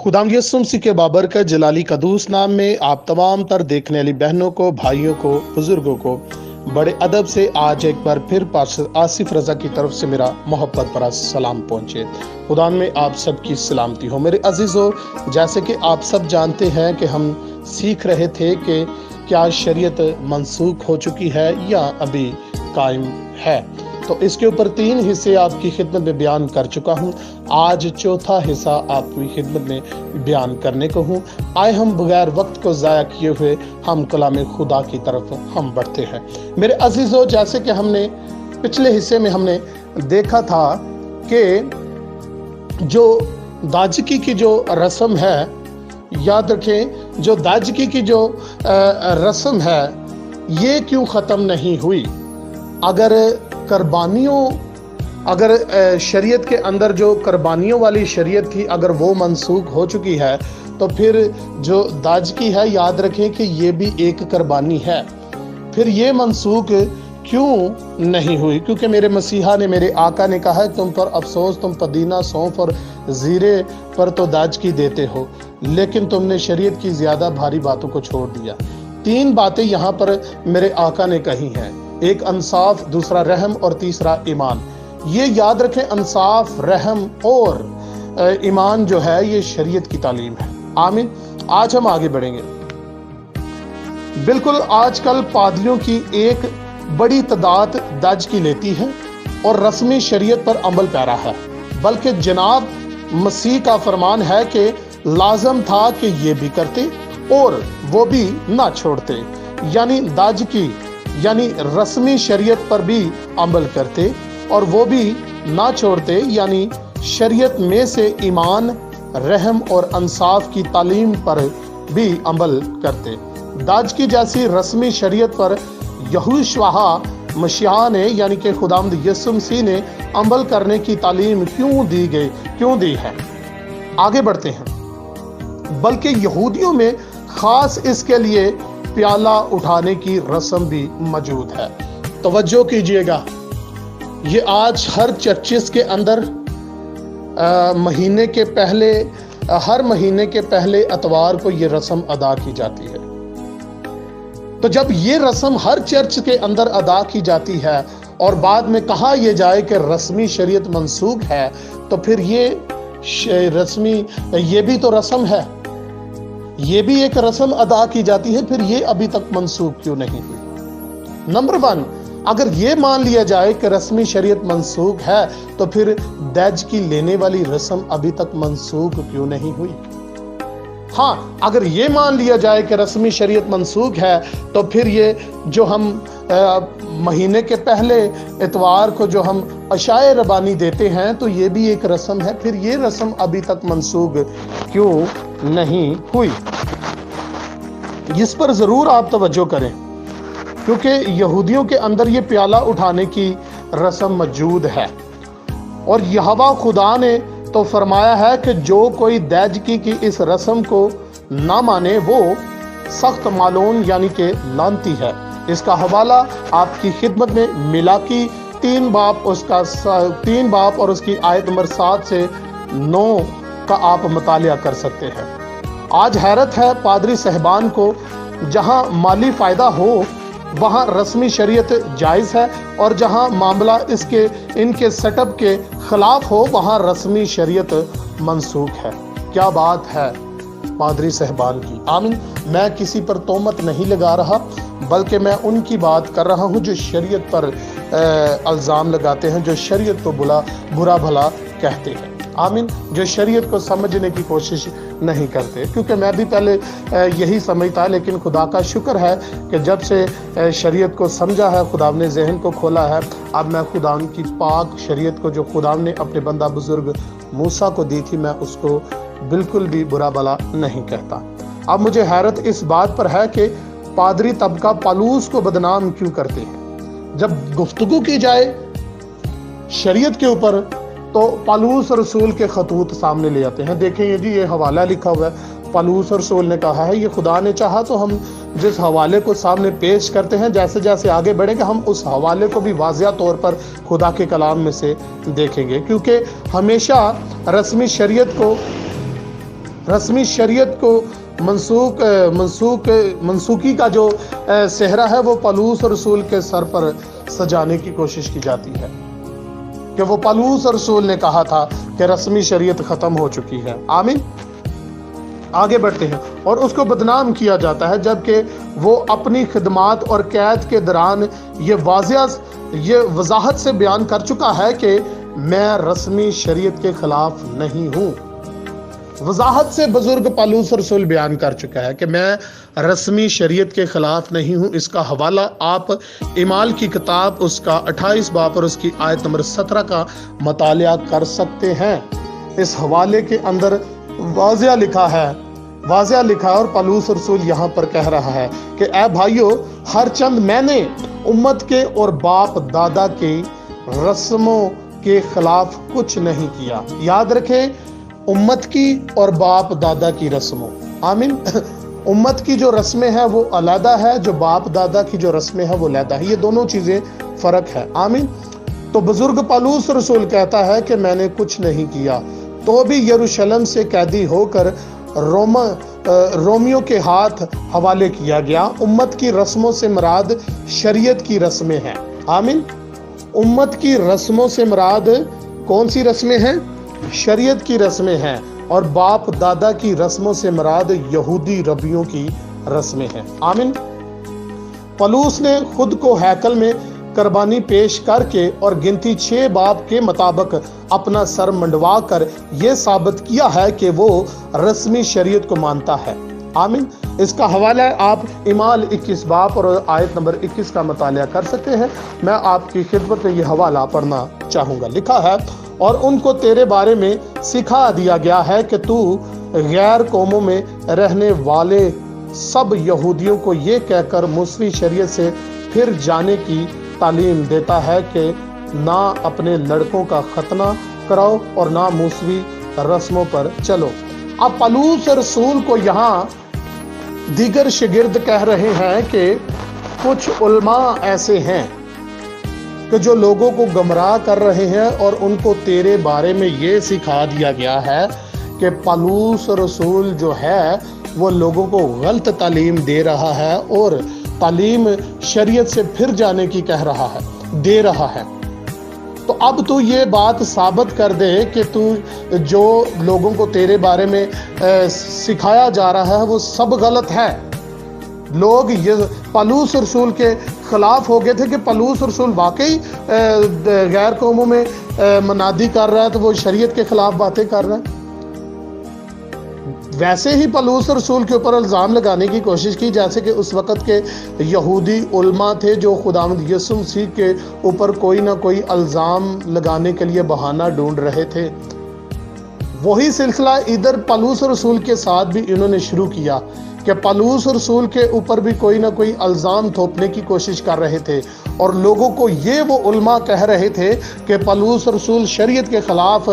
खुदाम यसुम मसीह के बाबरकत जलाली कदूस नाम में आप तमाम तर देखने वाली बहनों को, भाइयों को, बुजुर्गों को बड़े अदब से आज एक बार फिर पास्टर आसिफ रजा की तरफ से मेरा मोहब्बत भरा सलाम पहुंचे। खुदा में आप सबकी सलामती हो। मेरे अजीजों, जैसे कि आप सब जानते हैं कि हम सीख रहे थे कि क्या शरीयत मनसूख हो चुकी है या अभी कायम है, तो इसके ऊपर 3 हिस्से आपकी खिदमत में बयान कर चुका हूँ। आज चौथा हिस्सा आपकी खिदमत में बयान करने को हूँ। आए हम बगैर वक्त को ज़ाया किए हुए हम कलाम खुदा की तरफ हम बढ़ते हैं। मेरे अजीज़ों, जैसे कि हमने पिछले हिस्से में हमने देखा था कि जो दाजकी की जो रस्म है, याद रखें, जो दाजकी की जो रस्म है ये क्यों ख़त्म नहीं हुई। अगर शरीयत के अंदर जो कुर्बानियों वाली शरीयत थी, अगर वो मनसूख हो चुकी है, तो फिर जो दाजकी है, याद रखें कि ये भी एक कुर्बानी है। फिर ये मनसूख क्यों नहीं हुई? क्योंकि मेरे मसीहा ने, मेरे आका ने कहा है, तुम पर अफसोस, तुम पुदीना, सौंफ और जीरे पर तो दाजकी देते हो, लेकिन तुमने शरीयत की ज्यादा भारी बातों को छोड़ दिया। 3 बातें यहाँ पर मेरे आका ने कही हैं, एक इंसाफ, दूसरा रहम और तीसरा ईमान। ये याद रखें, इंसाफ, रहम और ईमान जो है ये शरीयत की तालीम है। आमीन। आज हम आगे बढ़ेंगे। बिल्कुल, आजकल पादरियों की एक बड़ी तादाद दाजकी लेती है और रस्मी शरीयत पर अमल पैरा है, बल्कि जनाब मसीह का फरमान है कि लाजम था कि ये भी करते और वो भी ना छोड़ते, यानी दाजकी यानी रस्मी शरीयत पर भी अमल करते और वो भी ना छोड़ते, यानी शरीयत में से ईमान, रहम और इंसाफ की तालीम पर भी अमल करते। दाजकी जैसी रस्मी शरीयत पर यहोशुआ मसीह ने, यानी कि खुदावंद यीशु मसीह ने अमल करने की तालीम क्यों दी है? आगे बढ़ते हैं। बल्कि यहूदियों में खास इसके लिए प्याला उठाने की रस्म भी मौजूद है। तवज्जो कीजिएगा, ये आज हर चर्चिस के अंदर हर महीने के पहले इतवार को ये रस्म अदा की जाती है। तो जब ये रस्म हर चर्च के अंदर अदा की जाती है और बाद में कहा यह जाए कि रस्मी शरीयत मनसूख है, तो फिर ये भी तो रस्म है, ये भी एक रस्म अदा की जाती है, फिर ये अभी तक मनसूख क्यों नहीं हुई? नंबर 1, अगर ये मान लिया जाए कि रस्मी शरीयत मनसूख है, तो फिर दाजकी लेने वाली रस्म अभी तक मनसूख क्यों नहीं हुई? हाँ, अगर ये मान लिया जाए कि रस्मी शरीयत मनसूख है, तो फिर ये जो हम महीने के पहले इतवार को जो हम अशाए रबानी देते हैं, तो ये भी एक रस्म है, फिर ये रस्म अभी तक मनसूख क्यों नहीं हुई? इस पर जरूर आप तवज्जो करें, क्योंकि यहूदियों के अंदर ये प्याला उठाने की रस्म मौजूद है और यहोवा खुदा ने तो फरमाया है कि जो कोई दाजकी की इस रस्म को ना माने वो सख्त मालून यानी कि लानती है। इसका हवाला आपकी खिदमत में मिलाकी 3 बाब और उसकी आयत नंबर 7 से 9 का आप मुतालिया कर सकते हैं। आज हैरत है पादरी साहबान को, जहां माली फायदा हो वहां रस्मी शरीयत जायज़ है और जहां मामला इनके सेटअप के खिलाफ हो वहां रस्मी शरीयत मनसूख है। क्या बात है पादरी साहबान की। आमीन। मैं किसी पर तोहमत नहीं लगा रहा, बल्कि मैं उनकी बात कर रहा हूं जो शरीयत पर इल्ज़ाम लगाते हैं, जो शरीयत को बुरा भला कहते हैं। आमीन। जो शरीयत को समझने की कोशिश नहीं करते, क्योंकि मैं भी पहले यही समझता, लेकिन खुदा का शुक्र है कि जब से शरीयत को समझा है, खुदा ने जहन को खोला है, अब मैं खुदा की पाक शरीयत को जो खुदा ने अपने बंदा बुजुर्ग मूसा को दी थी, मैं उसको बिल्कुल भी बुरा भला नहीं कहता। अब मुझे हैरत इस बात पर है कि पादरी तबका पालूस को बदनाम क्यों करते हैं। जब गुफ्तगू की जाए शरीयत के ऊपर तो पालूस रसूल के खतूत सामने ले आते हैं। देखें जी, ये हवाला लिखा हुआ है, पालूस रसूल ने कहा है, ये खुदा ने चाहा तो हम जिस हवाले को सामने पेश करते हैं, जैसे जैसे आगे बढ़ेंगे हम उस हवाले को भी वाज़िया तौर पर खुदा के कलाम में से देखेंगे, क्योंकि हमेशा रस्मी शरीयत को रस्मी शरीयत को मनसूखी का जो सेहरा है वो पलूस और रसूल के सर पर सजाने की कोशिश की जाती है कि वो पलूस और रसूल ने कहा था कि रस्मी शरीयत खत्म हो चुकी है। आमीन। आगे बढ़ते हैं। और उसको बदनाम किया जाता है जबकि वो अपनी खिदमात और कैद के दौरान ये वजाहत से बयान कर चुका है कि मैं रस्मी शरीयत के खिलाफ नहीं हूँ। वजाहत से बुजुर्ग पलूस रसूल बयान कर चुका है कि मैं रस्मी शरीयत के खिलाफ नहीं हूँ। इसका हवाला आप इमाल की किताब उसका 28 बाब और उसकी आयत नंबर 17 का मतालिया कर सकते हैं। इस हवाले के अंदर वाज़िया लिखा है और पलूस रसूल यहाँ पर कह रहा है कि ऐ भाइयों, हर चंद मैंने उम्मत के और बाप दादा के रस्मों के खिलाफ कुछ नहीं किया। याद रखें, उम्मत की और बाप दादा की रस्मों। आमीन। उम्मत की जो रस्में हैं वो अलहदा है, जो बाप दादा की जो रस्में हैं वो अलहदा है। ये दोनों चीजें फर्क है। आमीन। तो बुजुर्ग पलूस रसूल कहता है कि मैंने कुछ नहीं किया, तो भी यरूशलेम से कैदी होकर रोमियों के हाथ हवाले किया गया। उम्मत की रस्मों से मुराद शरीयत की रस्में हैं। आमीन। उम्मत की रस्मों से मुराद कौन सी रस्में हैं? शरीयत की रस्में हैं। और बाप दादा की रस्मों से मुराद यहूदी रबियों की रस्में हैं। आमीन। पलूस ने खुद को हैकल में कुर्बानी पेश करके और गिनती 6 बाब के मुताबिक अपना सर मंडवा कर यह साबित किया है कि वो रस्मी शरीयत को मानता है। आमीन। इसका हवाला आप इमाल 21 बाब और आयत नंबर 21 का मुतालिया कर सकते हैं। मैं आपकी खिदमत में यह हवाला पढ़ना चाहूँगा। लिखा है, और उनको तेरे बारे में सिखा दिया गया है कि तू गैर कौमों में रहने वाले सब यहूदियों को ये कहकर मूसवी शरीयत से फिर जाने की तालीम देता है कि ना अपने लड़कों का खतना कराओ और ना मूसवी रस्मों पर चलो। अब पलूस रसूल को यहाँ दीगर शागिर्द कह रहे हैं कि कुछ उलमा ऐसे हैं कि जो लोगों को गुमराह कर रहे हैं और उनको तेरे बारे में ये सिखा दिया गया है कि पलूस रसूल जो है वो लोगों को गलत तालीम दे रहा है और तालीम शरीयत से फिर जाने की दे रहा है। तो अब तू ये बात साबित कर दे कि तू जो लोगों को तेरे बारे में सिखाया जा रहा है वो सब गलत है। लोग ये पलूस रसूल के खिलाफ हो गए थे कि पलूस रसूल वाकई गैर कौमों में मनादी कर रहा है, तो वो शरीयत के खिलाफ बातें कर रहा है। वैसे ही पलूस रसूल के ऊपर इल्ज़ाम लगाने की कोशिश की जैसे कि उस वक़्त के यहूदी उलमा थे जो खुदावंद यीशु मसीह के ऊपर कोई ना कोई इल्ज़ाम लगाने के लिए बहाना ढूंढ रहे थे। वही सिलसिला इधर पलूस रसूल के साथ भी इन्होंने शुरू किया कि पलूस रसूल के ऊपर भी कोई ना कोई इल्ज़ाम थोपने की कोशिश कर रहे थे और लोगों को ये वो उलमा कह रहे थे कि पलूस रसूल शरीयत के खिलाफ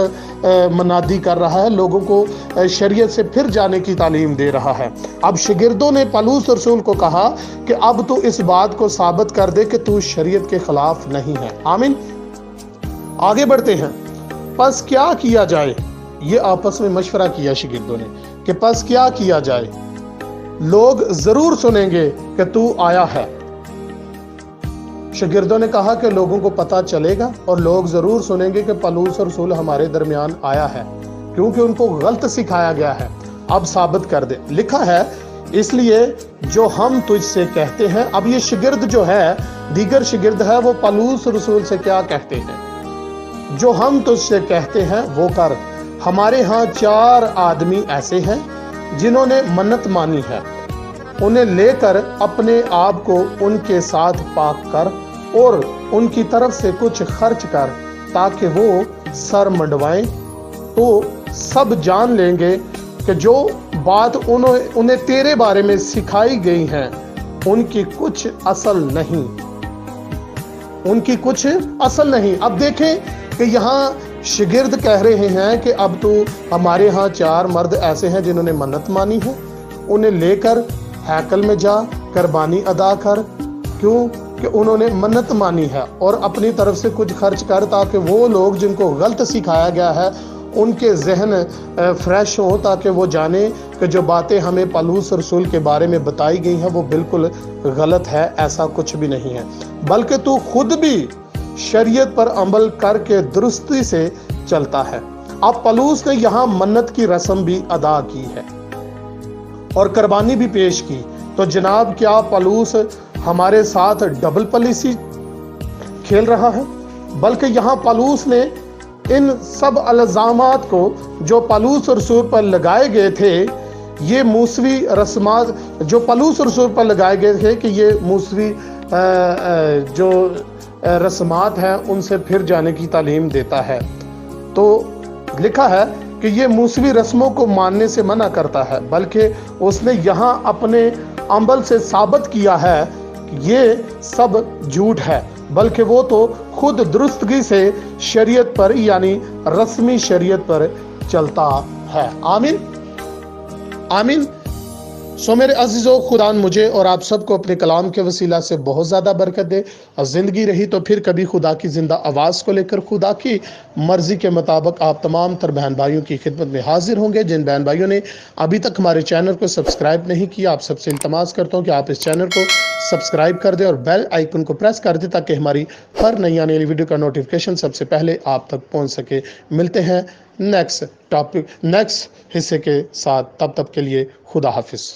मनादी कर रहा है, लोगों को शरीयत से फिर जाने की तालीम दे रहा है। अब शागिर्दों ने पलूस रसूल को कहा कि अब तू इस बात को साबित कर दे कि तू शरीयत के खिलाफ नहीं है। आमीन। आगे बढ़ते हैं। पस क्या किया जाए? ये आपस में मशवरा किया शागिर्दों ने कि पस क्या किया जाए? लोग जरूर सुनेंगे कि तू आया है। शागिर्दों ने कहा कि लोगों को पता चलेगा और लोग जरूर सुनेंगे कि पलूस रसूल हमारे दरमियान आया है, क्योंकि उनको गलत सिखाया गया है। अब साबित कर दे। लिखा है, इसलिए जो हम तुझसे कहते हैं। अब ये शागिर्द जो है, दीगर शागिर्द है, वो पलूस रसूल से क्या कहते हैं? जो हम तुझसे कहते हैं वो कर। हमारे यहाँ 4 आदमी ऐसे हैं जिन्होंने मन्नत मानी है, उन्हें लेकर अपने आप को उनके साथ पाक कर और उनकी तरफ से कुछ खर्च कर ताकि वो सर मंडवाएं, तो सब जान लेंगे कि जो बात उन्हें तेरे बारे में सिखाई गई है उनकी कुछ असल नहीं। अब देखें कि यहाँ शागिर्द कह रहे हैं कि अब तो हमारे यहाँ 4 मर्द ऐसे हैं जिन्होंने मन्नत मानी है, उन्हें लेकर हैकल में जा, कुर्बानी अदा कर। क्यों? कि उन्होंने मन्नत मानी है और अपनी तरफ से कुछ खर्च कर ताकि वो लोग जिनको गलत सिखाया गया है ان کے ذہن فریش ہوں تاکہ وہ جانیں کہ جو باتیں ہمیں پالوس رسول کے بارے میں بتائی گئی ہیں وہ بالکل غلط ہے، ایسا کچھ بھی نہیں ہے، بلکہ تو خود بھی شریعت پر عمل کر کے درستی سے چلتا ہے۔ اب پالوس نے یہاں منت کی رسم بھی ادا کی ہے اور قربانی بھی پیش کی، تو جناب کیا پالوس ہمارے ساتھ ڈبل پالیسی کھیل رہا ہے؟ بلکہ یہاں پالوس نے ان سب الزامات کو جو پالوس رسول پر لگائے گئے تھے، یہ موسوی رسمات جو پالوس رسول پر لگائے گئے تھے کہ یہ موسوی جو رسمات ہیں ان سے پھر جانے کی تعلیم دیتا ہے، تو لکھا ہے کہ یہ موسوی رسموں کو ماننے سے منع کرتا ہے، بلکہ اس نے یہاں اپنے عمل سے ثابت کیا ہے کہ یہ سب جھوٹ ہے، بلکہ وہ تو خود درستگی سے شریعت پر یعنی رسمی شریعت پر چلتا ہے۔ آمین آمین۔ سو میرے عزیزو، خدا مجھے اور آپ سب کو اپنے کلام کے وسیلہ سے بہت زیادہ برکت دے، اور زندگی رہی تو پھر کبھی خدا کی زندہ آواز کو لے کر خدا کی مرضی کے مطابق آپ تمام تر بہن بھائیوں کی خدمت میں حاضر ہوں گے۔ جن بہن بھائیوں نے ابھی تک ہمارے چینل کو سبسکرائب نہیں کیا، آپ سب سے التماس کرتا ہوں کہ آپ اس چینل کو سبسکرائب کر دیں اور بیل آئیکن کو پریس کر دیں تاکہ ہماری ہر نئی آنے والی ویڈیو کا نوٹیفیکیشن سب سے پہلے آپ تک پہنچ سکے۔ ملتے ہیں نیکسٹ حصے کے ساتھ، تب تک کے لیے خدا حافظ۔